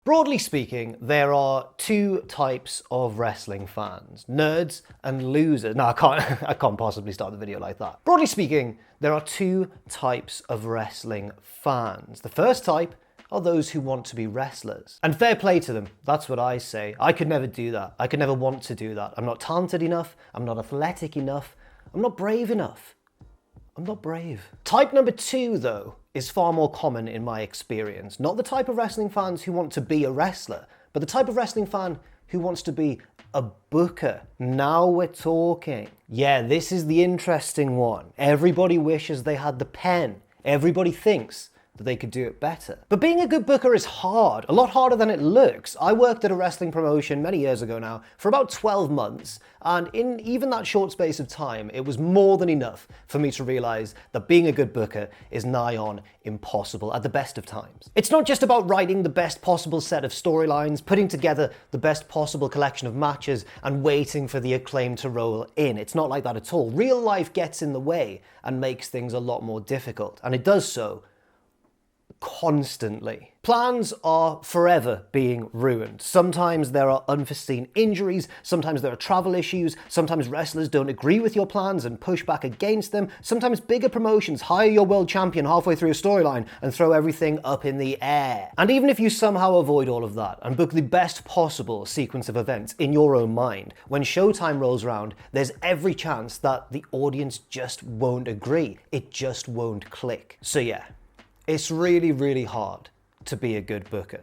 Broadly speaking, there are two types of wrestling fans: nerds and losers. No, I can't possibly start the video like that. Broadly speaking, there are two types of wrestling fans. The first type are those who want to be wrestlers. And fair play to them, that's what I say. I could never do that. I could never want to do that. I'm not talented enough, I'm not athletic enough, I'm not brave enough. I'm not brave. Type number two, though, is far more common in my experience. Not the type of wrestling fans who want to be a wrestler, but the type of wrestling fan who wants to be a booker. Now we're talking. Yeah, this is the interesting one. Everybody wishes they had the pen. Everybody thinks that they could do it better. But being a good booker is hard, a lot harder than it looks. I worked at a wrestling promotion many years ago now for about 12 months, and in even that short space of time, it was more than enough for me to realize that being a good booker is nigh on impossible at the best of times. It's not just about writing the best possible set of storylines, putting together the best possible collection of matches, and waiting for the acclaim to roll in. It's not like that at all. Real life gets in the way and makes things a lot more difficult, and it does so constantly. Plans are forever being ruined. Sometimes there are unforeseen injuries, sometimes there are travel issues, sometimes wrestlers don't agree with your plans and push back against them, sometimes bigger promotions hire your world champion halfway through a storyline and throw everything up in the air. And even if you somehow avoid all of that and book the best possible sequence of events in your own mind, when showtime rolls around, there's every chance that the audience just won't agree. It just won't click. So yeah, it's really, really hard to be a good booker.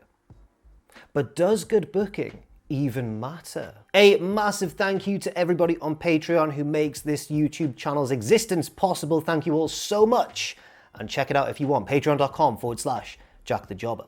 But does good booking even matter? A massive thank you to everybody on Patreon who makes this YouTube channel's existence possible. Thank you all so much. And check it out if you want. Patreon.com/JackTheJobber.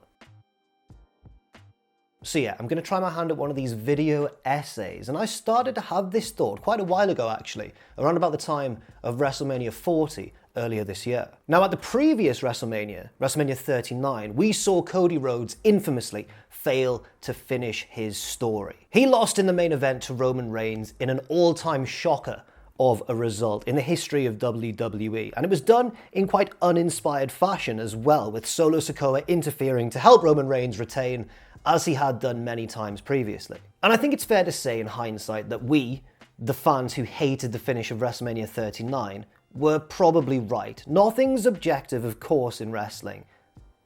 So yeah, I'm going to try my hand at one of these video essays, and I started to have this thought quite a while ago actually, around about the time of WrestleMania 40 earlier this year. Now at the previous WrestleMania, WrestleMania 39, we saw Cody Rhodes infamously fail to finish his story. He lost in the main event to Roman Reigns in an all-time shocker of a result in the history of WWE. And it was done in quite uninspired fashion as well, with Solo Sikoa interfering to help Roman Reigns retain, as he had done many times previously. And I think it's fair to say in hindsight that we, the fans who hated the finish of WrestleMania 39, were probably right. Nothing's objective, of course, in wrestling,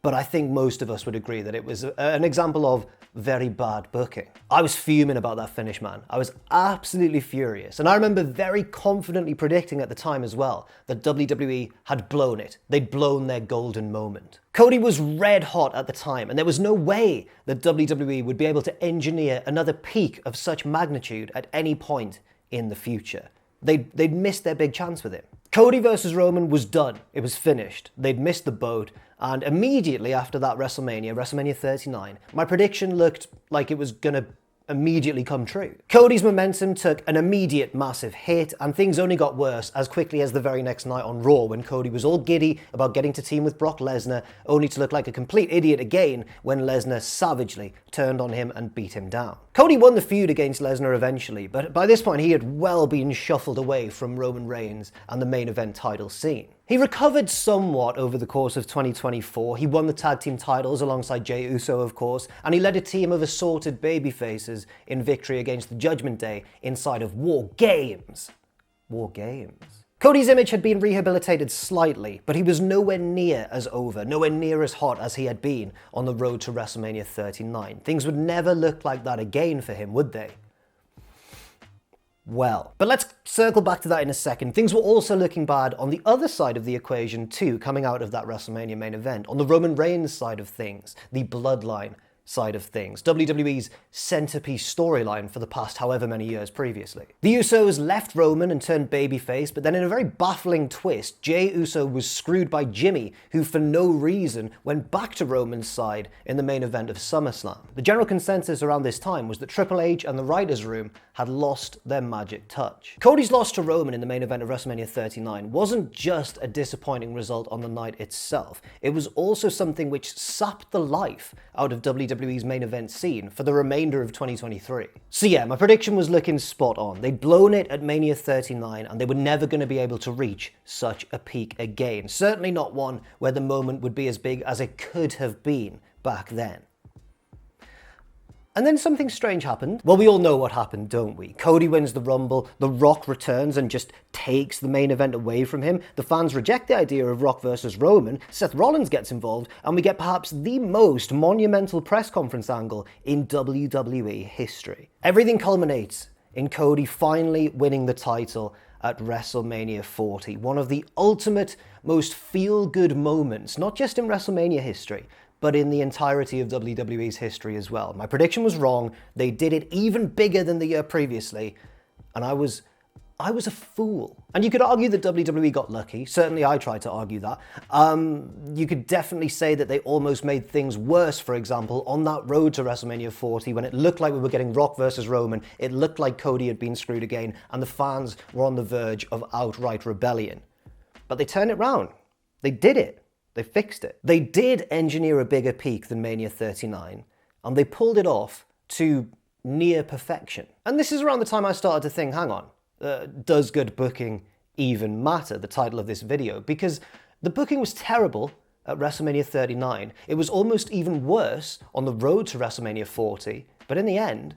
but I think most of us would agree that it was an example of very bad booking. I was fuming about that finish, man. I was absolutely furious. And I remember very confidently predicting at the time as well that WWE had blown it. They'd blown their golden moment. Cody was red hot at the time, and there was no way that WWE would be able to engineer another peak of such magnitude at any point in the future. They'd missed their big chance with him. Cody versus Roman was done. It was finished. They'd missed the boat. And immediately after that WrestleMania 39, my prediction looked like it was gonna immediately come true. Cody's momentum took an immediate massive hit, and things only got worse as quickly as the very next night on Raw, when Cody was all giddy about getting to team with Brock Lesnar, only to look like a complete idiot again when Lesnar savagely turned on him and beat him down. Cody won the feud against Lesnar eventually, but by this point he had well been shuffled away from Roman Reigns and the main event title scene. He recovered somewhat over the course of 2024. He won the tag team titles alongside Jey Uso, of course, and he led a team of assorted babyfaces in victory against the Judgment Day inside of War Games. War Games. Cody's image had been rehabilitated slightly, but he was nowhere near as over, nowhere near as hot as he had been on the road to WrestleMania 39. Things would never look like that again for him, would they? Well, but let's circle back to that in a second. Things were also looking bad on the other side of the equation too, coming out of that WrestleMania main event. On the Roman Reigns side of things, the bloodline side of things, WWE's centerpiece storyline for the past however many years previously. The Usos left Roman and turned babyface, but then in a very baffling twist, Jey Uso was screwed by Jimmy, who for no reason went back to Roman's side in the main event of SummerSlam. The general consensus around this time was that Triple H and the writers' room had lost their magic touch. Cody's loss to Roman in the main event of WrestleMania 39 wasn't just a disappointing result on the night itself, it was also something which sapped the life out of WWE's main event scene for the remainder of 2023. So yeah, my prediction was looking spot on. They'd blown it at Mania 39 and they were never going to be able to reach such a peak again. Certainly not one where the moment would be as big as it could have been back then. And then something strange happened. Well, we all know what happened, don't we? Cody wins the Rumble, The Rock returns and just takes the main event away from him. The fans reject the idea of Rock versus Roman, Seth Rollins gets involved, and we get perhaps the most monumental press conference angle in WWE history. Everything culminates in Cody finally winning the title at WrestleMania 40, one of the ultimate, most feel-good moments, not just in WrestleMania history, but in the entirety of WWE's history as well. My prediction was wrong. They did it even bigger than the year previously, and I was a fool. And you could argue that WWE got lucky. Certainly I tried to argue that. You could definitely say that they almost made things worse, for example, on that road to WrestleMania 40, when it looked like we were getting Rock versus Roman, it looked like Cody had been screwed again, and the fans were on the verge of outright rebellion. But they turned it round. They did it. They fixed it. They did engineer a bigger peak than Mania 39, and they pulled it off to near perfection. And this is around the time I started to think, hang on, does good booking even matter? The title of this video, because the booking was terrible at WrestleMania 39. It was almost even worse on the road to WrestleMania 40, but in the end,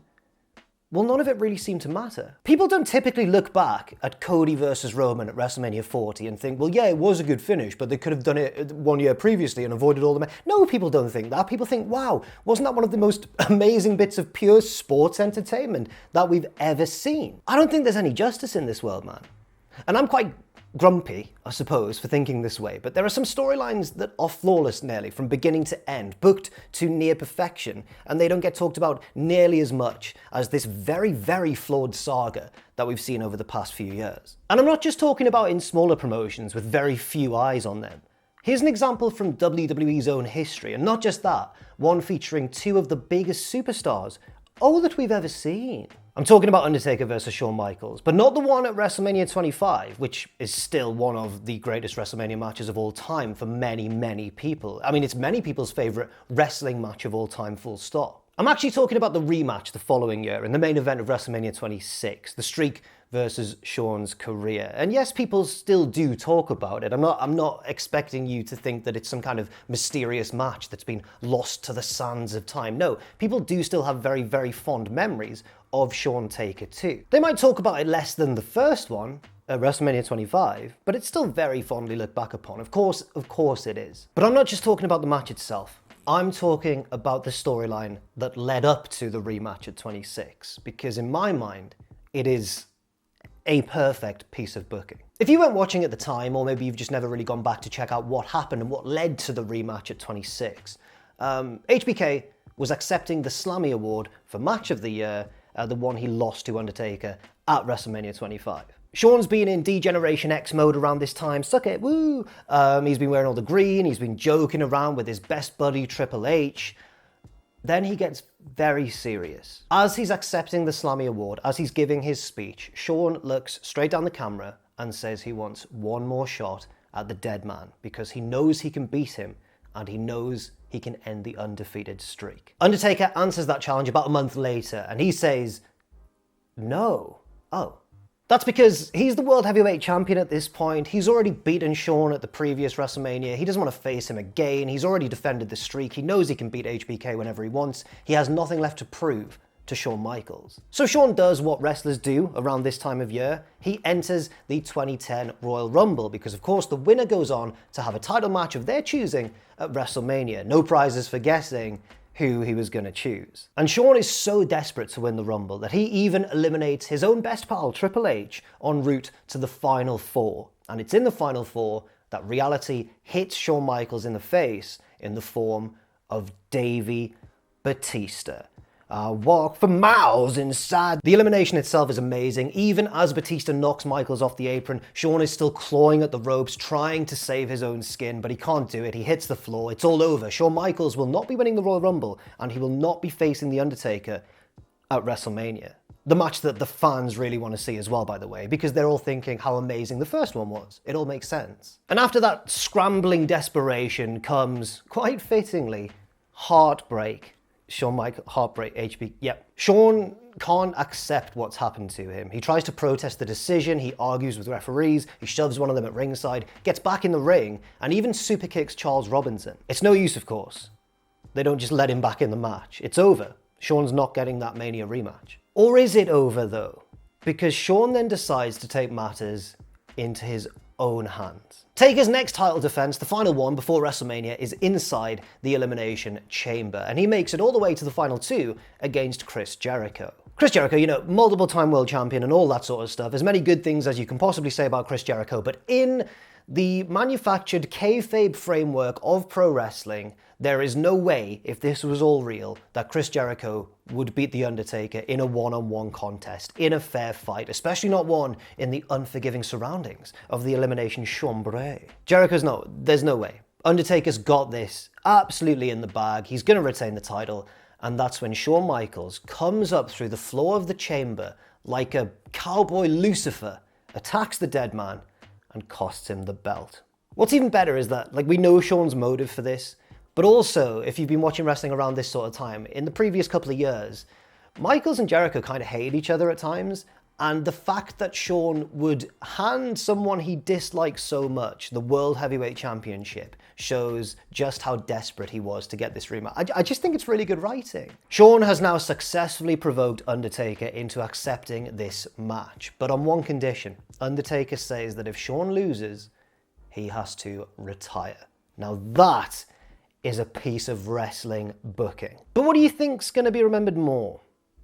well, none of it really seemed to matter. People don't typically look back at Cody versus Roman at WrestleMania 40 and think, well, yeah, it was a good finish, but they could have done it 1 year previously and avoided all the... No, people don't think that. People think, wow, wasn't that one of the most amazing bits of pure sports entertainment that we've ever seen? I don't think there's any justice in this world, man. And I'm quite grumpy, I suppose, for thinking this way, but there are some storylines that are flawless nearly, from beginning to end, booked to near perfection, and they don't get talked about nearly as much as this very, very flawed saga that we've seen over the past few years. And I'm not just talking about in smaller promotions with very few eyes on them. Here's an example from WWE's own history, and not just that, one featuring two of the biggest superstars, all that we've ever seen. I'm talking about Undertaker versus Shawn Michaels, but not the one at WrestleMania 25, which is still one of the greatest WrestleMania matches of all time for many, many people. I mean, it's many people's favorite wrestling match of all time, full stop. I'm actually talking about the rematch the following year in the main event of WrestleMania 26, the streak versus Shawn's career. And yes, people still do talk about it. I'm not expecting you to think that it's some kind of mysterious match that's been lost to the sands of time. No, people do still have very, very fond memories of Shawn Taker too. They might talk about it less than the first one, at WrestleMania 25, but it's still very fondly looked back upon. Of course it is. But I'm not just talking about the match itself. I'm talking about the storyline that led up to the rematch at 26, because in my mind, it is a perfect piece of booking. If you weren't watching at the time, or maybe you've just never really gone back to check out what happened and what led to the rematch at 26, HBK was accepting the Slammy Award for Match of the Year, the one he lost to Undertaker at WrestleMania 25. Shawn's been in D-Generation X mode around this time, suck it, woo! He's been wearing all the green, he's been joking around with his best buddy Triple H. Then he gets very serious. As he's accepting the Slammy Award, as he's giving his speech, Shawn looks straight down the camera and says he wants one more shot at the dead man, because he knows he can beat him, and he knows he can end the undefeated streak. Undertaker answers that challenge about a month later, and he says, no. Oh. That's because he's the World Heavyweight Champion at this point. He's already beaten Shawn at the previous WrestleMania. He doesn't want to face him again. He's already defended the streak. He knows he can beat HBK whenever he wants. He has nothing left to prove to Shawn Michaels. So Shawn does what wrestlers do around this time of year. He enters the 2010 Royal Rumble because, of course, the winner goes on to have a title match of their choosing at WrestleMania. No prizes for guessing who he was going to choose. And Shawn is so desperate to win the Rumble that he even eliminates his own best pal, Triple H, en route to the Final Four. And it's in the Final Four that reality hits Shawn Michaels in the face in the form of Davey Batista. Walk for miles inside. The elimination itself is amazing. Even as Batista knocks Michaels off the apron, Shawn is still clawing at the ropes, trying to save his own skin, but he can't do it. He hits the floor. It's all over. Shawn Michaels will not be winning the Royal Rumble, and he will not be facing The Undertaker at WrestleMania. The match that the fans really want to see as well, by the way, because they're all thinking how amazing the first one was. It all makes sense. And after that scrambling desperation comes, quite fittingly, heartbreak. Shawn Michaels, heartbreak, HB, yep. Shawn can't accept what's happened to him. He tries to protest the decision, he argues with referees, he shoves one of them at ringside, gets back in the ring, and even super kicks Charles Robinson. It's no use, of course. They don't just let him back in the match. It's over. Shawn's not getting that Mania rematch. Or is it over though? Because Shawn then decides to take matters into his own hands. Taker's next title defense, the final one before WrestleMania, is inside the Elimination Chamber, and he makes it all the way to the final two against Chris Jericho. Chris Jericho, you know, multiple-time world champion and all that sort of stuff. As many good things as you can possibly say about Chris Jericho, but in the manufactured kayfabe framework of pro wrestling, there is no way, if this was all real, that Chris Jericho would beat The Undertaker in a one-on-one contest, in a fair fight, especially not one in the unforgiving surroundings of the Elimination Chamber. There's no way. Undertaker's got this absolutely in the bag. He's going to retain the title, and that's when Shawn Michaels comes up through the floor of the chamber like a cowboy Lucifer, attacks the dead man, and costs him the belt. What's even better is that, we know Shawn's motive for this, but also, if you've been watching wrestling around this sort of time, in the previous couple of years, Michaels and Jericho kind of hated each other at times, and the fact that Shawn would hand someone he dislikes so much the World Heavyweight Championship shows just how desperate he was to get this rematch. I just think it's really good writing. Shawn has now successfully provoked Undertaker into accepting this match, but on one condition. Undertaker says that if Shawn loses, he has to retire. Now that is a piece of wrestling booking. But what do you think's going to be remembered more?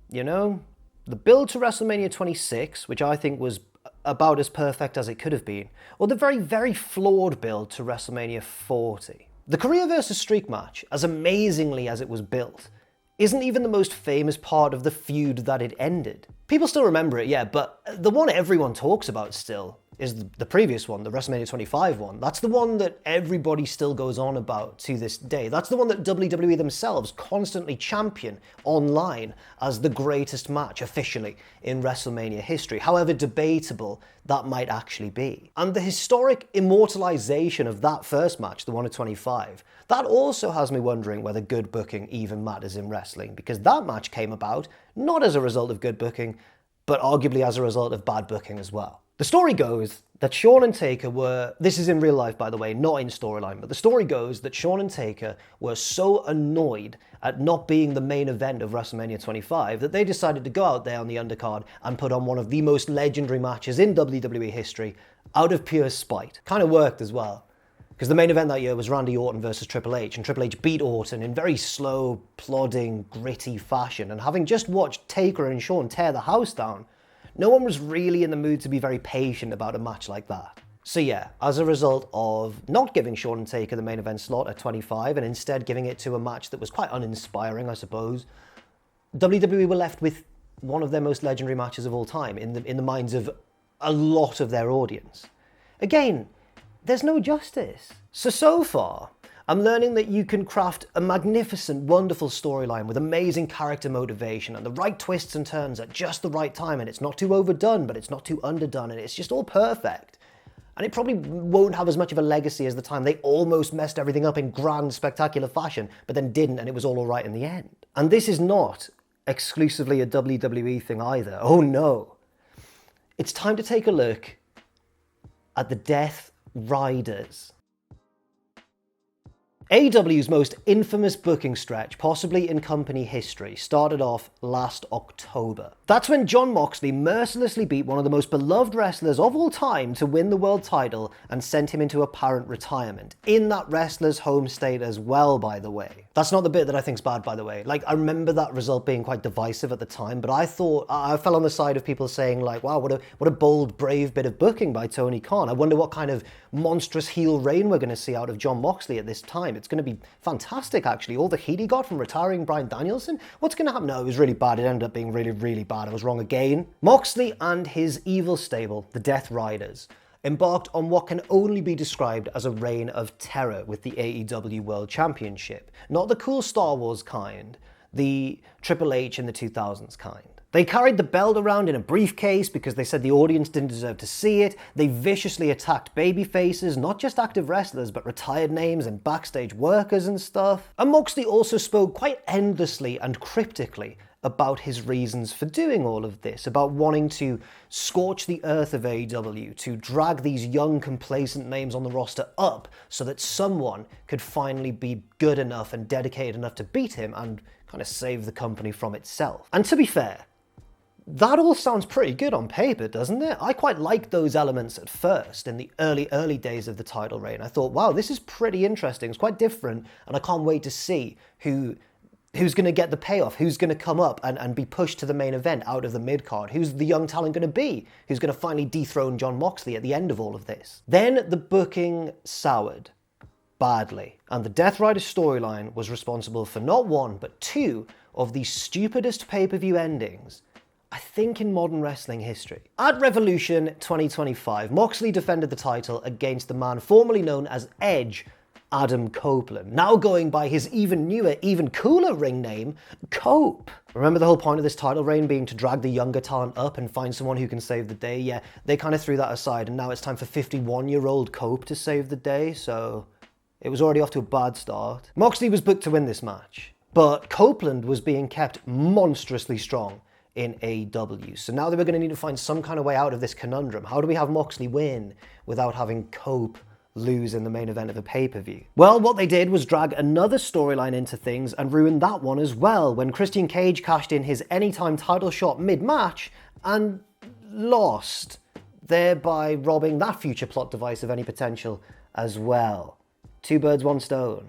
You know, the build to WrestleMania 26, which I think was about as perfect as it could have been, or the very, very flawed build to WrestleMania 40. The career versus streak match, as amazingly as it was built, isn't even the most famous part of the feud that it ended. People still remember it, yeah, but the one everyone talks about still is the previous one, the WrestleMania 25 one. That's the one that everybody still goes on about to this day. That's the one that WWE themselves constantly champion online as the greatest match officially in WrestleMania history, however debatable that might actually be. And the historic immortalization of that first match, the one at 25, that also has me wondering whether good booking even matters in wrestling, because that match came about not as a result of good booking, but arguably as a result of bad booking as well. The story goes that Shawn and Taker were, this is in real life by the way, not in storyline, but the story goes that Shawn and Taker were so annoyed at not being the main event of WrestleMania 25 that they decided to go out there on the undercard and put on one of the most legendary matches in WWE history out of pure spite. Kind of worked as well, because the main event that year was Randy Orton versus Triple H, and Triple H beat Orton in very slow, plodding, gritty fashion, and having just watched Taker and Shawn tear the house down, no one was really in the mood to be very patient about a match like that. So yeah, as a result of not giving Shawn and Taker the main event slot at 25 and instead giving it to a match that was quite uninspiring, I suppose, WWE were left with one of their most legendary matches of all time in the minds of a lot of their audience. Again, there's no justice. So far, I'm learning that you can craft a magnificent, wonderful storyline with amazing character motivation and the right twists and turns at just the right time, and it's not too overdone, but it's not too underdone, and it's just all perfect. And it probably won't have as much of a legacy as the time they almost messed everything up in grand, spectacular fashion, but then didn't, and it was all right in the end. And this is not exclusively a WWE thing either. Oh no. It's time to take a look at the Death Riders. AEW's most infamous booking stretch, possibly in company history, started off last October. That's when Jon Moxley mercilessly beat one of the most beloved wrestlers of all time to win the world title and sent him into apparent retirement, in that wrestler's home state as well, by the way. That's not the bit that I think's bad, by the way. I remember that result being quite divisive at the time, but I fell on the side of people saying wow, what a bold, brave bit of booking by Tony Khan. I wonder what kind of monstrous heel reign we're going to see out of Jon Moxley at this time. It's going to be fantastic, actually. All the heat he got from retiring Bryan Danielson. What's going to happen? No, it was really bad. It ended up being really, really bad. I was wrong again. Moxley and his evil stable, the Death Riders, embarked on what can only be described as a reign of terror with the AEW World Championship. Not the cool Star Wars kind, the Triple H in the 2000s kind. They carried the belt around in a briefcase because they said the audience didn't deserve to see it. They viciously attacked babyfaces, not just active wrestlers, but retired names and backstage workers and stuff. And Moxley also spoke quite endlessly and cryptically about his reasons for doing all of this, about wanting to scorch the earth of AEW, to drag these young, complacent names on the roster up so that someone could finally be good enough and dedicated enough to beat him and kind of save the company from itself. And to be fair, that all sounds pretty good on paper, doesn't it? I quite liked those elements at first, in the early days of the title reign. I thought, wow, this is pretty interesting. It's quite different, and I can't wait to see who's going to get the payoff, who's going to come up and be pushed to the main event out of the mid-card, who's the young talent going to be, who's going to finally dethrone Jon Moxley at the end of all of this. Then the booking soured badly, and the Death Rider storyline was responsible for not one, but two of the stupidest pay-per-view endings I think in modern wrestling history. At Revolution 2025, Moxley defended the title against the man formerly known as Edge, Adam Copeland, now going by his even newer, even cooler ring name, Cope. Remember the whole point of this title reign being to drag the younger talent up and find someone who can save the day? Yeah, they kind of threw that aside, and now it's time for 51-year-old Cope to save the day, so it was already off to a bad start. Moxley was booked to win this match, but Copeland was being kept monstrously strong in AEW. So now they were going to need to find some kind of way out of this conundrum. How do we have Moxley win without having Cope lose in the main event of a pay-per-view? Well, what they did was drag another storyline into things and ruin that one as well, when Christian Cage cashed in his anytime title shot mid-match and lost, thereby robbing that future plot device of any potential as well. Two birds, one stone.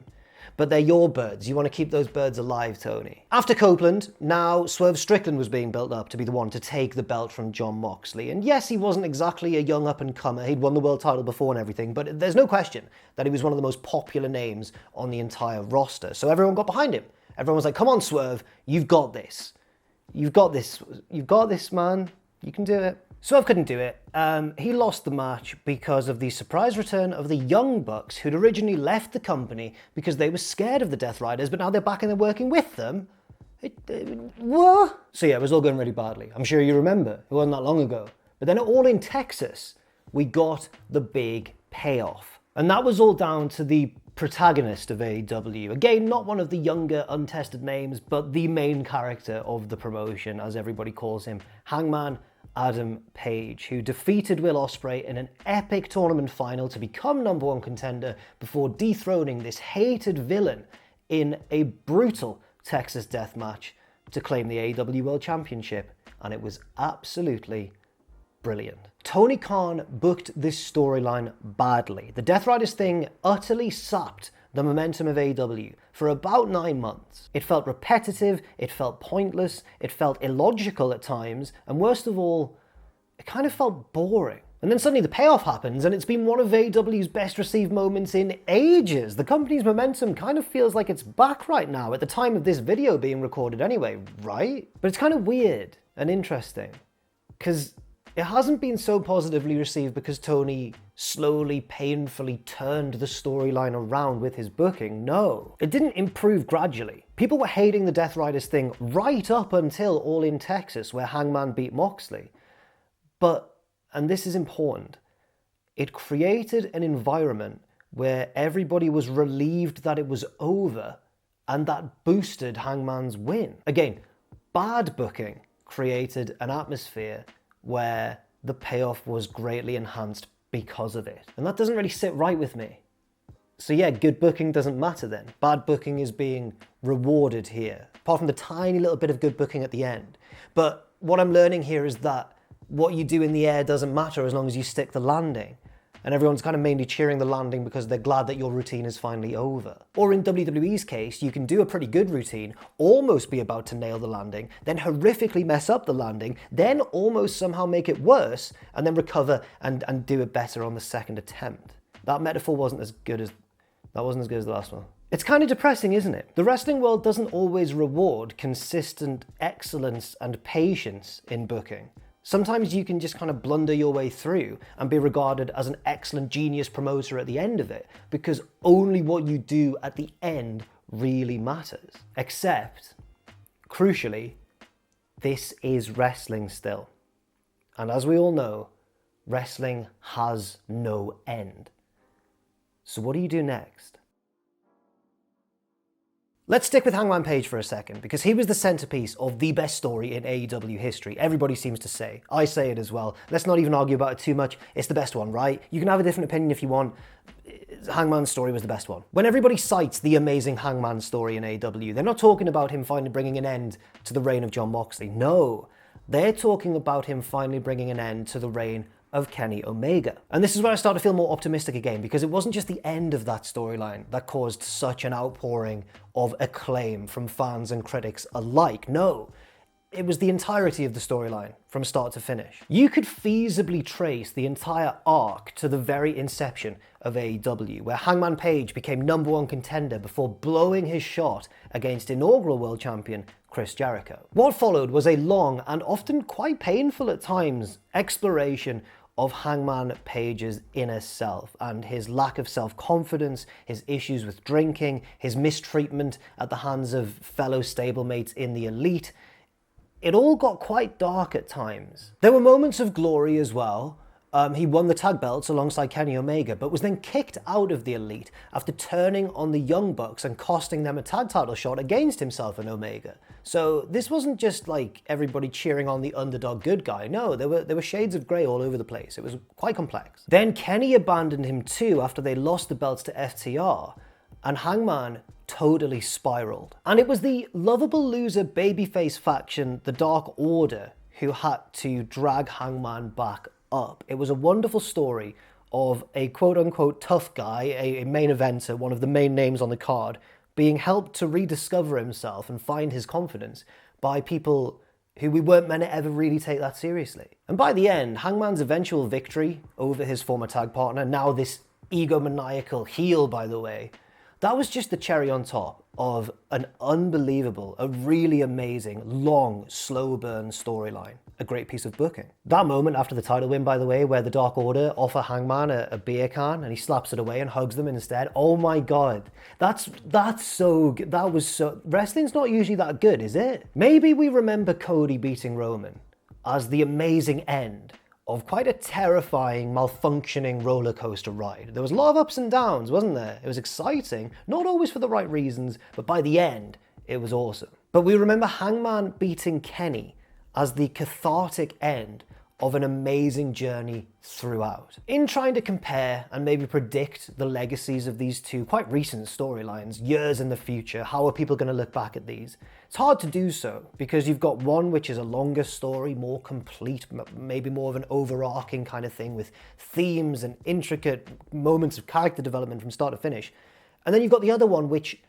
But they're your birds. You want to keep those birds alive, Tony. After Copeland, now Swerve Strickland was being built up to be the one to take the belt from Jon Moxley. And yes, he wasn't exactly a young up-and-comer. He'd won the world title before and everything, but there's no question that he was one of the most popular names on the entire roster. So everyone got behind him. Everyone was like, come on, Swerve, you've got this. You've got this. You've got this, man. You can do it. Swerve couldn't do it. He lost the match because of the surprise return of the Young Bucks, who'd originally left the company because they were scared of the Death Riders, but now they're back and they're working with them. What? So yeah, it was all going really badly. I'm sure you remember. It wasn't that long ago. But then at All in Texas, we got the big payoff. And that was all down to the protagonist of AEW. Again, not one of the younger, untested names, but the main character of the promotion, as everybody calls him, Hangman Adam Page, who defeated Will Ospreay in an epic tournament final to become #1 contender before dethroning this hated villain in a brutal Texas death match to claim the AEW World Championship, and it was absolutely brilliant. Tony Khan booked this storyline badly. The Death Riders thing utterly sapped the momentum of AEW for about 9 months. It felt repetitive, it felt pointless, it felt illogical at times, and worst of all, it kind of felt boring. And then suddenly the payoff happens, and it's been one of AEW's best received moments in ages. The company's momentum kind of feels like it's back right now, at the time of this video being recorded anyway, right? But it's kind of weird and interesting, because it hasn't been so positively received because Tony slowly, painfully turned the storyline around with his booking. No, it didn't improve gradually. People were hating the Death Riders thing right up until All in Texas, where Hangman beat Moxley. But, and this is important, it created an environment where everybody was relieved that it was over, and that boosted Hangman's win. Again, bad booking created an atmosphere where the payoff was greatly enhanced because of it. And that doesn't really sit right with me. So yeah, good booking doesn't matter then. Bad booking is being rewarded here, apart from the tiny little bit of good booking at the end. But what I'm learning here is that what you do in the air doesn't matter as long as you stick the landing. And everyone's kind of mainly cheering the landing because they're glad that your routine is finally over. Or in WWE's case, you can do a pretty good routine, almost be about to nail the landing, then horrifically mess up the landing, then almost somehow make it worse, and then recover and do it better on the second attempt. That metaphor wasn't as good as the last one. It's kind of depressing, isn't it? The wrestling world doesn't always reward consistent excellence and patience in booking. Sometimes you can just kind of blunder your way through and be regarded as an excellent genius promoter at the end of it, because only what you do at the end really matters. Except, crucially, this is wrestling still. And as we all know, wrestling has no end. So what do you do next? Let's stick with Hangman Page for a second, because he was the centerpiece of the best story in AEW history. Everybody seems to say. I say it as well. Let's not even argue about it too much. It's the best one, right? You can have a different opinion if you want. Hangman's story was the best one. When everybody cites the amazing Hangman story in AEW, they're not talking about him finally bringing an end to the reign of Jon Moxley. No, they're talking about him finally bringing an end to the reign of Kenny Omega. And this is where I start to feel more optimistic again, because it wasn't just the end of that storyline that caused such an outpouring of acclaim from fans and critics alike. No, it was the entirety of the storyline from start to finish. You could feasibly trace the entire arc to the very inception of AEW, where Hangman Page became #1 contender before blowing his shot against inaugural world champion Chris Jericho. What followed was a long and often quite painful at times exploration of Hangman Page's inner self and his lack of self-confidence, his issues with drinking, his mistreatment at the hands of fellow stablemates in the Elite. It all got quite dark at times. There were moments of glory as well. He won the tag belts alongside Kenny Omega, but was then kicked out of the Elite after turning on the Young Bucks and costing them a tag title shot against himself and Omega. So this wasn't just like everybody cheering on the underdog good guy. No, there were shades of grey all over the place. It was quite complex. Then Kenny abandoned him too after they lost the belts to FTR, and Hangman totally spiraled. And it was the lovable loser babyface faction, the Dark Order, who had to drag Hangman back up. It was a wonderful story of a quote-unquote tough guy, a main eventer, one of the main names on the card, being helped to rediscover himself and find his confidence by people who we weren't meant to ever really take that seriously. And by the end, Hangman's eventual victory over his former tag partner, now this egomaniacal heel, by the way, that was just the cherry on top of an unbelievable, a really amazing, long, slow burn storyline. A great piece of booking. That moment after the title win, by the way, where the Dark Order offer Hangman a beer can and he slaps it away and hugs them instead. Oh my God, that's so good. That was so... Wrestling's not usually that good, is it? Maybe we remember Cody beating Roman as the amazing end of quite a terrifying, malfunctioning roller coaster ride. There was a lot of ups and downs, wasn't there? It was exciting, not always for the right reasons, but by the end, it was awesome. But we remember Hangman beating Kenny as the cathartic end of an amazing journey throughout. In trying to compare and maybe predict the legacies of these two quite recent storylines, years in the future, how are people going to look back at these? It's hard to do so because you've got one which is a longer story, more complete, maybe more of an overarching kind of thing with themes and intricate moments of character development from start to finish. And then you've got the other one which,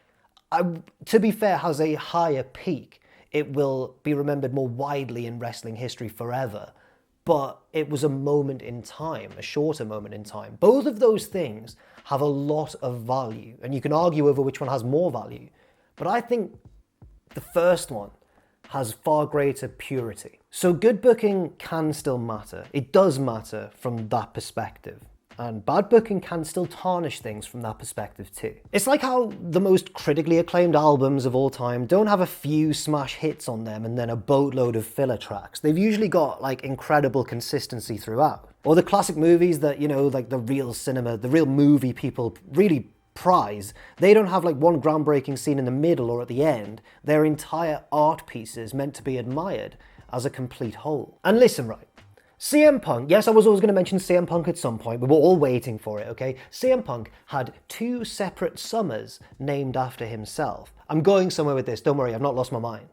to be fair, has a higher peak. It will be remembered more widely in wrestling history forever. But it was a moment in time, a shorter moment in time. Both of those things have a lot of value, and you can argue over which one has more value. But I think the first one has far greater purity. So good booking can still matter. It does matter from that perspective. And bad booking can still tarnish things from that perspective too. It's like how the most critically acclaimed albums of all time don't have a few smash hits on them and then a boatload of filler tracks. They've usually got like incredible consistency throughout. Or the classic movies that, you know, like the real cinema, the real movie people really prize, they don't have like one groundbreaking scene in the middle or at the end. They're entire art pieces meant to be admired as a complete whole. And listen, right, CM Punk, yes, I was always going to mention CM Punk at some point. We were all waiting for it, okay? CM Punk had 2 separate summers named after himself. I'm going somewhere with this, don't worry, I've not lost my mind.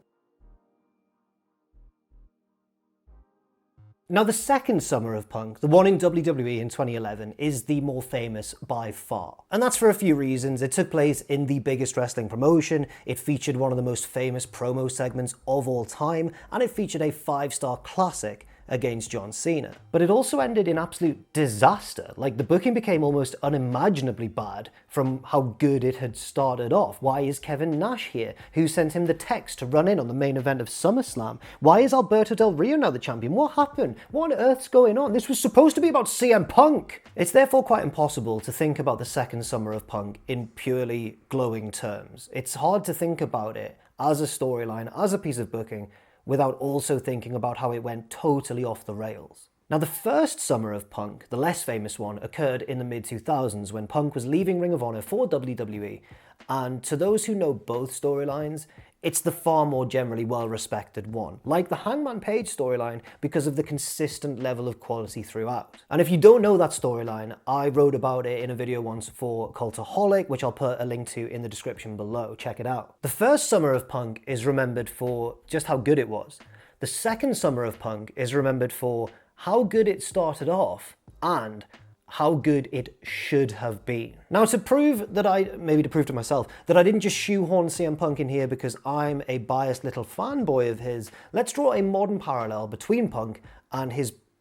Now, the second summer of Punk, the one in WWE in 2011, is the more famous by far. And that's for a few reasons. It took place in the biggest wrestling promotion, it featured one of the most famous promo segments of all time, and it featured a 5-star classic against John Cena. But it also ended in absolute disaster. Like, the booking became almost unimaginably bad from how good it had started off. Why is Kevin Nash here? Who sent him the text to run in on the main event of SummerSlam? Why is Alberto Del Rio now the champion? What happened? What on earth's going on? This was supposed to be about CM Punk! It's therefore quite impossible to think about the second summer of Punk in purely glowing terms. It's hard to think about it as a storyline, as a piece of booking, without also thinking about how it went totally off the rails. Now, the first summer of Punk, the less famous one, occurred in the mid-2000s when Punk was leaving Ring of Honor for WWE, and to those who know both storylines, It's the far more generally well-respected one, like the Hangman Page storyline, because of the consistent level of quality throughout. And if you don't know that storyline, I wrote about it in a video once for Cultaholic, which I'll put a link to in the description below. Check it out. The first summer of Punk is remembered for just how good it was. The second summer of Punk is remembered for how good it started off and how good it should have been. Now, to prove to myself that I didn't just shoehorn CM Punk in here because I'm a biased little fanboy of his, let's draw a modern parallel between Punk and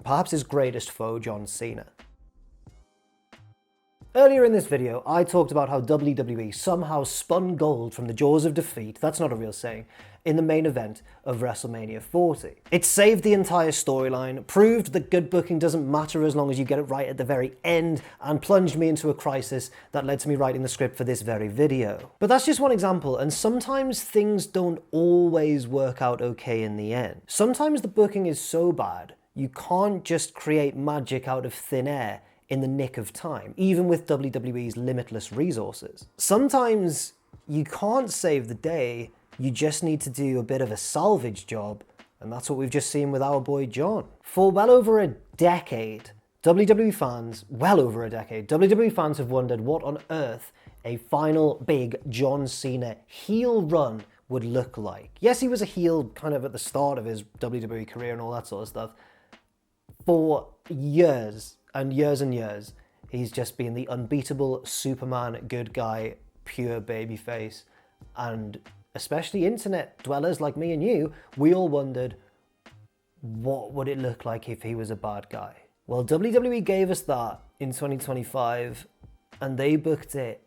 perhaps his greatest foe, John Cena. Earlier in this video, I talked about how WWE somehow spun gold from the jaws of defeat, that's not a real saying, in the main event of WrestleMania 40. It saved the entire storyline, proved that good booking doesn't matter as long as you get it right at the very end, and plunged me into a crisis that led to me writing the script for this very video. But that's just one example, and sometimes things don't always work out okay in the end. Sometimes the booking is so bad, you can't just create magic out of thin air in the nick of time, even with WWE's limitless resources. Sometimes you can't save the day, you just need to do a bit of a salvage job, and that's what we've just seen with our boy John. For well over a decade, WWE fans have wondered what on earth a final big John Cena heel run would look like. Yes, he was a heel kind of at the start of his WWE career and all that sort of stuff. For years and years and years, he's just been the unbeatable Superman good guy, pure babyface, and especially internet dwellers like me and you, we all wondered, what would it look like if he was a bad guy? Well, WWE gave us that in 2025, and they booked it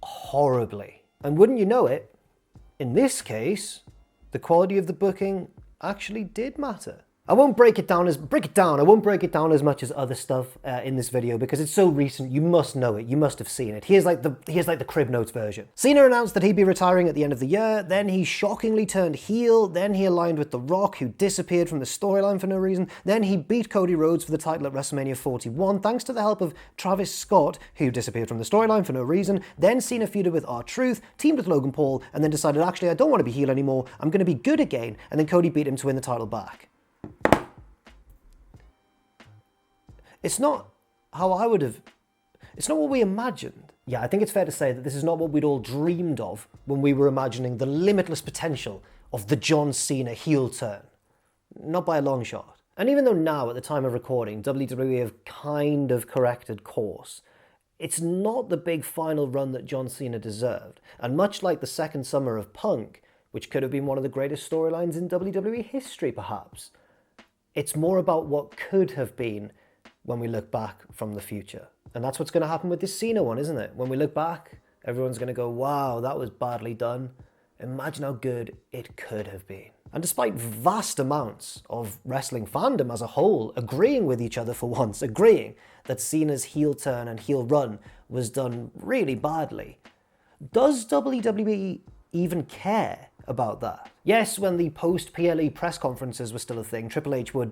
horribly. And wouldn't you know it, in this case, the quality of the booking actually did matter. I won't break it down as much as other stuff in this video because it's so recent. You must know it. You must have seen it. Here's like the Crib Notes version. Cena announced that he'd be retiring at the end of the year. Then he shockingly turned heel. Then he aligned with The Rock, who disappeared from the storyline for no reason. Then he beat Cody Rhodes for the title at WrestleMania 41, thanks to the help of Travis Scott, who disappeared from the storyline for no reason. Then Cena feuded with R-Truth, teamed with Logan Paul, and then decided, actually, I don't want to be heel anymore. I'm going to be good again. And then Cody beat him to win the title back. It's not it's not what we imagined. Yeah, I think it's fair to say that this is not what we'd all dreamed of when we were imagining the limitless potential of the John Cena heel turn. Not by a long shot. And even though now, at the time of recording, WWE have kind of corrected course, it's not the big final run that John Cena deserved. And much like the second summer of Punk, which could have been one of the greatest storylines in WWE history, perhaps, it's more about what could have been when we look back from the future. And that's what's going to happen with this Cena one, isn't it? When we look back, everyone's going to go, wow, that was badly done. Imagine how good it could have been. And despite vast amounts of wrestling fandom as a whole agreeing with each other for once, agreeing that Cena's heel turn and heel run was done really badly, does WWE even care about that? Yes, when the post-PLE press conferences were still a thing, Triple H would,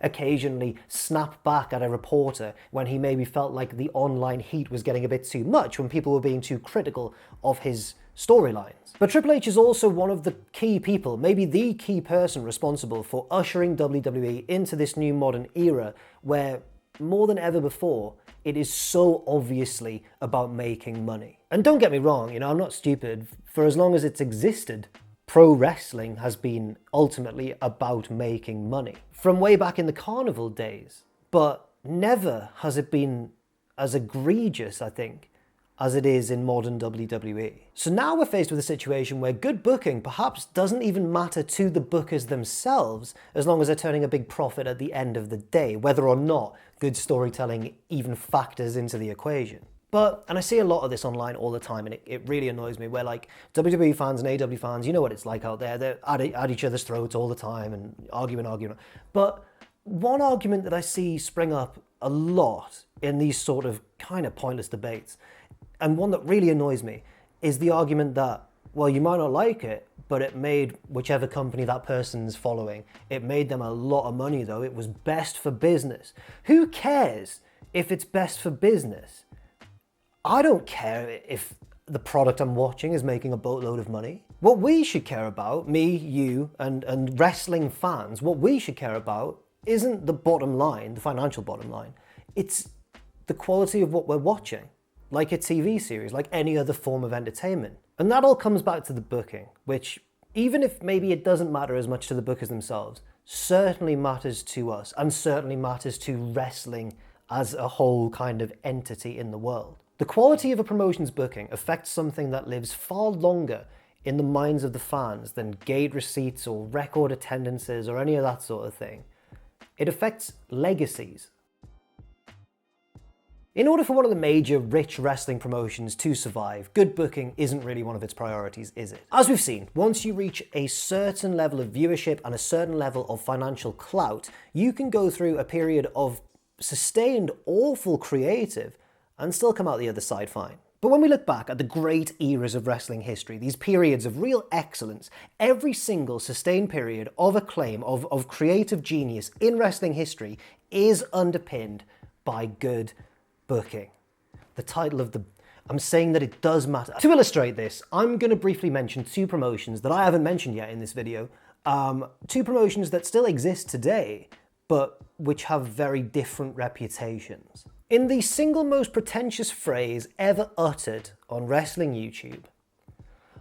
occasionally snap back at a reporter when he maybe felt like the online heat was getting a bit too much, when people were being too critical of his storylines. But Triple H is also one of the key people, maybe the key person responsible for ushering WWE into this new modern era where, more than ever before, it is so obviously about making money. And don't get me wrong, I'm not stupid. For as long as it's existed, pro wrestling has been ultimately about making money. From way back in the carnival days. But never has it been as egregious, I think, as it is in modern WWE. So now we're faced with a situation where good booking perhaps doesn't even matter to the bookers themselves, as long as they're turning a big profit at the end of the day, whether or not good storytelling even factors into the equation. And I see a lot of this online all the time, and it really annoys me, where like WWE fans and AEW fans, you know what it's like out there, they're at each other's throats all the time and arguing. But one argument that I see spring up a lot in these sort of kind of pointless debates, and one that really annoys me, is the argument that, well, you might not like it, but it made whichever company that person's following, it made them a lot of money though. It was best for business. Who cares if it's best for business? I don't care if the product I'm watching is making a boatload of money. What we should care about, me, you, and wrestling fans, what we should care about isn't the bottom line, the financial bottom line. It's the quality of what we're watching, like a TV series, like any other form of entertainment. And that all comes back to the booking, which, even if maybe it doesn't matter as much to the bookers themselves, certainly matters to us, and certainly matters to wrestling as a whole kind of entity in the world. The quality of a promotion's booking affects something that lives far longer in the minds of the fans than gate receipts or record attendances or any of that sort of thing. It affects legacies. In order for one of the major rich wrestling promotions to survive, good booking isn't really one of its priorities, is it? As we've seen, once you reach a certain level of viewership and a certain level of financial clout, you can go through a period of sustained awful creative and still come out the other side fine. But when we look back at the great eras of wrestling history, these periods of real excellence, every single sustained period of acclaim, of creative genius in wrestling history is underpinned by good booking. The title of the... I'm saying that it does matter. To illustrate this, I'm going to briefly mention two promotions that I haven't mentioned yet in this video. Two promotions that still exist today, but which have very different reputations. In the single most pretentious phrase ever uttered on wrestling YouTube,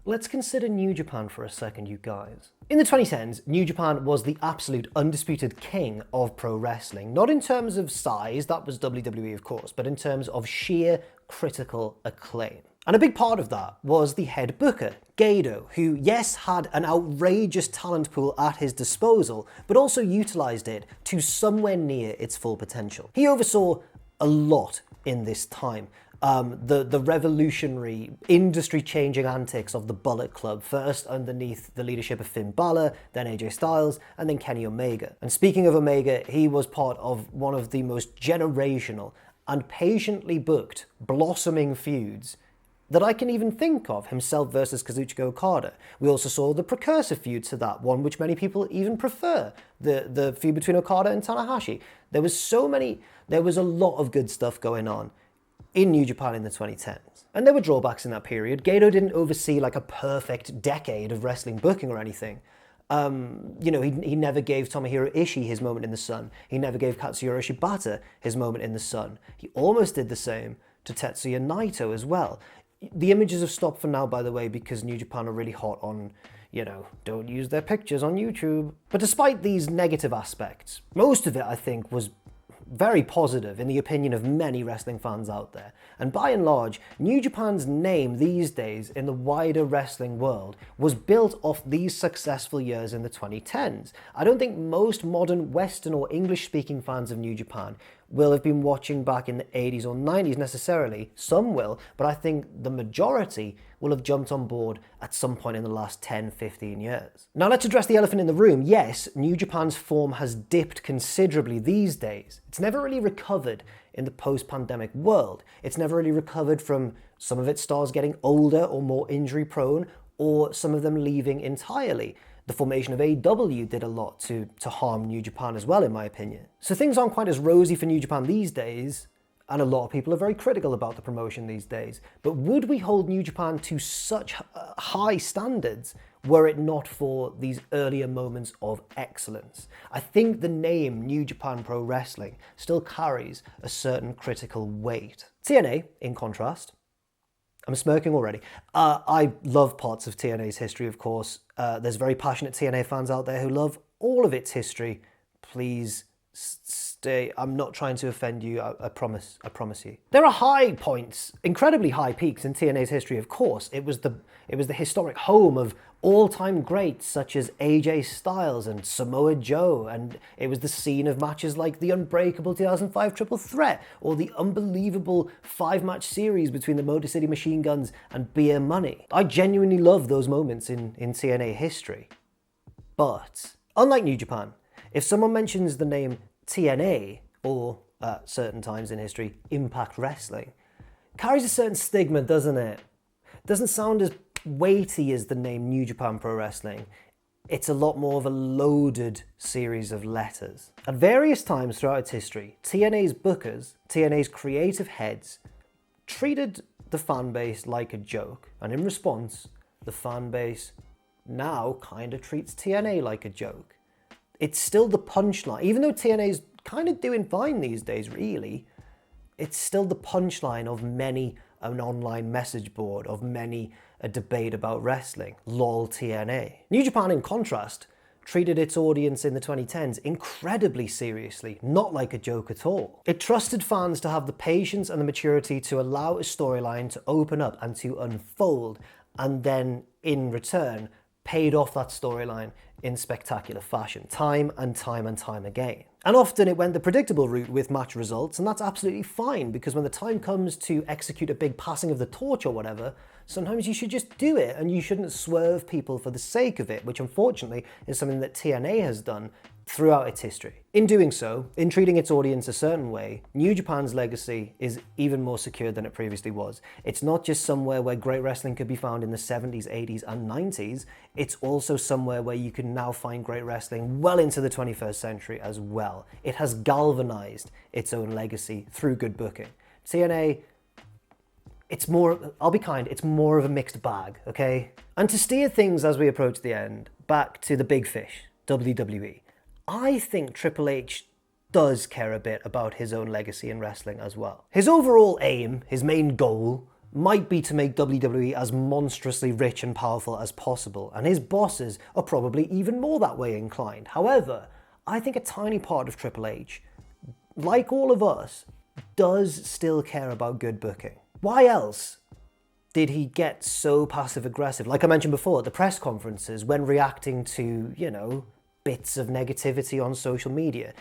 let's consider New Japan for a second, you guys. In the 2010s, New Japan was the absolute undisputed king of pro wrestling. Not in terms of size, that was WWE of course, but in terms of sheer critical acclaim. And a big part of that was the head booker, Gedo, who, yes, had an outrageous talent pool at his disposal, but also utilised it to somewhere near its full potential. He oversaw a lot in this time. The revolutionary, industry-changing antics of the Bullet Club, first underneath the leadership of Finn Balor, then AJ Styles, and then Kenny Omega. And speaking of Omega, he was part of one of the most generational and patiently booked, blossoming feuds that I can even think of, himself versus Kazuchika Okada. We also saw the precursor feud to that one, which many people even prefer, the feud between Okada and Tanahashi. There was a lot of good stuff going on in New Japan in the 2010s. And there were drawbacks in that period. Gedo didn't oversee like a perfect decade of wrestling booking or anything. He never gave Tomohiro Ishii his moment in the sun. He never gave Katsuyori Shibata his moment in the sun. He almost did the same to Tetsuya Naito as well. The images have stopped for now, by the way, because New Japan are really hot on, don't use their pictures on YouTube. But despite these negative aspects, most of it, I think, was very positive in the opinion of many wrestling fans out there. And by and large, New Japan's name these days in the wider wrestling world was built off these successful years in the 2010s. I don't think most modern Western or English-speaking fans of New Japan will have been watching back in the 80s or 90s necessarily. Some will, but I think the majority will have jumped on board at some point in the last 10, 15 years. Now let's address the elephant in the room. Yes, New Japan's form has dipped considerably these days. It's never really recovered in the post-pandemic world. It's never really recovered from some of its stars getting older or more injury-prone, or some of them leaving entirely. The formation of AEW did a lot to harm New Japan as well, in my opinion. So things aren't quite as rosy for New Japan these days, and a lot of people are very critical about the promotion these days. But would we hold New Japan to such high standards were it not for these earlier moments of excellence? I think the name New Japan Pro Wrestling still carries a certain critical weight. TNA, in contrast, I'm smirking already. I love parts of TNA's history, of course. There's very passionate TNA fans out there who love all of its history. Please stay. I'm not trying to offend you, I promise you. There are high points, incredibly high peaks in TNA's history, of course. It was the historic home of all-time greats such as AJ Styles and Samoa Joe, and it was the scene of matches like the unbreakable 2005 Triple Threat, or the unbelievable 5-match series between the Motor City Machine Guns and Beer Money. I genuinely love those moments in TNA history. But, unlike New Japan, if someone mentions the name TNA, or at certain times in history, Impact Wrestling, carries a certain stigma, doesn't it? Doesn't sound as weighty as the name New Japan Pro Wrestling. It's a lot more of a loaded series of letters. At various times throughout its history, TNA's bookers, TNA's creative heads, treated the fan base like a joke, and in response, the fan base now kind of treats TNA like a joke. It's still the punchline. Even though TNA's kind of doing fine these days, really, it's still the punchline of many an online message board, of many a debate about wrestling. Lol TNA. New Japan, in contrast, treated its audience in the 2010s incredibly seriously, not like a joke at all. It trusted fans to have the patience and the maturity to allow a storyline to open up and to unfold, and then, in return, paid off that storyline in spectacular fashion, time and time and time again. And often it went the predictable route with match results, and that's absolutely fine, because when the time comes to execute a big passing of the torch or whatever, sometimes you should just do it, and you shouldn't swerve people for the sake of it, which unfortunately is something that TNA has done throughout its history. In doing so, in treating its audience a certain way, New Japan's legacy is even more secure than it previously was. It's not just somewhere where great wrestling could be found in the 70s, 80s and 90s, it's also somewhere where you can now find great wrestling well into the 21st century as well. It has galvanized its own legacy through good booking. TNA, it's more, I'll be kind, it's more of a mixed bag, okay? And to steer things as we approach the end, back to the big fish, WWE. I think Triple H does care a bit about his own legacy in wrestling as well. His overall aim, his main goal, might be to make WWE as monstrously rich and powerful as possible, and his bosses are probably even more that way inclined. However, I think a tiny part of Triple H, like all of us, does still care about good booking. Why else did he get so passive-aggressive, like I mentioned before, at the press conferences when reacting to, you know, bits of negativity on social media?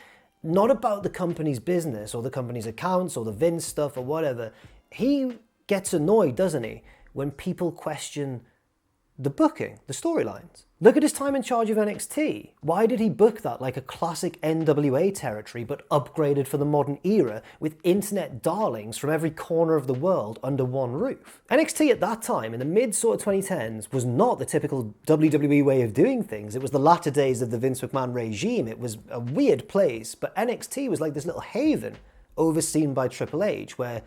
Not about the company's business or the company's accounts or the Vince stuff or whatever. He gets annoyed, doesn't he, when people question the booking, the storylines. Look at his time in charge of NXT. Why did he book that like a classic NWA territory, but upgraded for the modern era with internet darlings from every corner of the world under one roof? NXT at that time, in the mid sort of 2010s, was not the typical WWE way of doing things. It was the latter days of the Vince McMahon regime. It was a weird place, but NXT was like this little haven overseen by Triple H, where,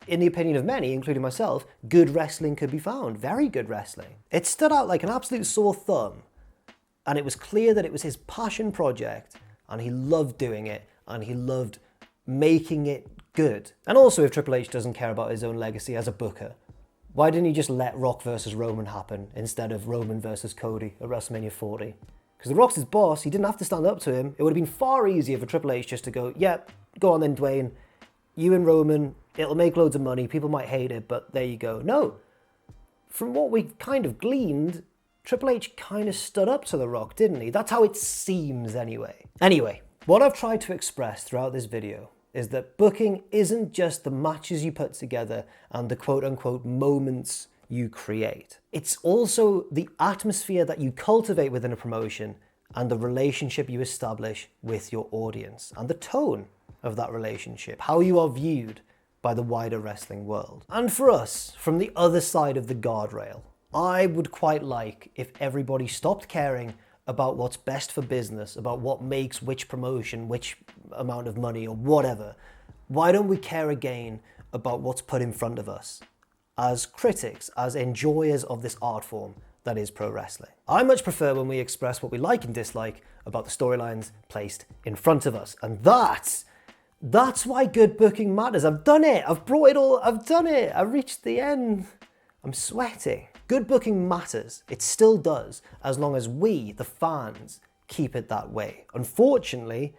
in the opinion of many, including myself, good wrestling could be found. Very good wrestling. It stood out like an absolute sore thumb, and it was clear that it was his passion project, and he loved doing it, and he loved making it good. And also, if Triple H doesn't care about his own legacy as a booker, why didn't he just let Rock versus Roman happen instead of Roman versus Cody at WrestleMania 40? Because The Rock's his boss, he didn't have to stand up to him. It would have been far easier for Triple H just to go, yeah, go on then, Dwayne, you and Roman, it'll make loads of money, people might hate it, but there you go. No. From what we kind of gleaned, Triple H kind of stood up to The Rock, didn't he? That's how it seems anyway. Anyway, what I've tried to express throughout this video is that booking isn't just the matches you put together and the quote-unquote moments you create. It's also the atmosphere that you cultivate within a promotion and the relationship you establish with your audience and the tone of that relationship, how you are viewed by the wider wrestling world. And for us, from the other side of the guardrail, I would quite like if everybody stopped caring about what's best for business, about what makes which promotion, which amount of money or whatever. Why don't we care again about what's put in front of us as critics, as enjoyers of this art form that is pro wrestling? I much prefer when we express what we like and dislike about the storylines placed in front of us. And that's why good booking matters. I've done it. I've brought it all. I've done it. I reached the end. I'm sweating. Good booking matters. It still does, as long as we, the fans, keep it that way. Unfortunately,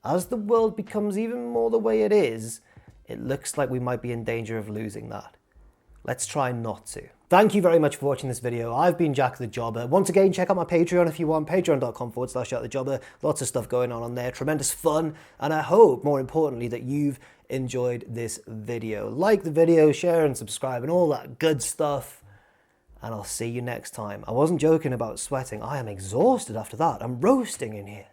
as the world becomes even more the way it is, it looks like we might be in danger of losing that. Let's try not to. Thank you very much for watching this video. I've been Jack the Jobber. Once again, check out my Patreon if you want, patreon.com/JackTheJobber. Lots of stuff going on there, tremendous fun, and I hope, more importantly, that you've enjoyed this video. Like the video, share and subscribe and all that good stuff, and I'll see you next time. I wasn't joking about sweating. I am exhausted after that. I'm roasting in here.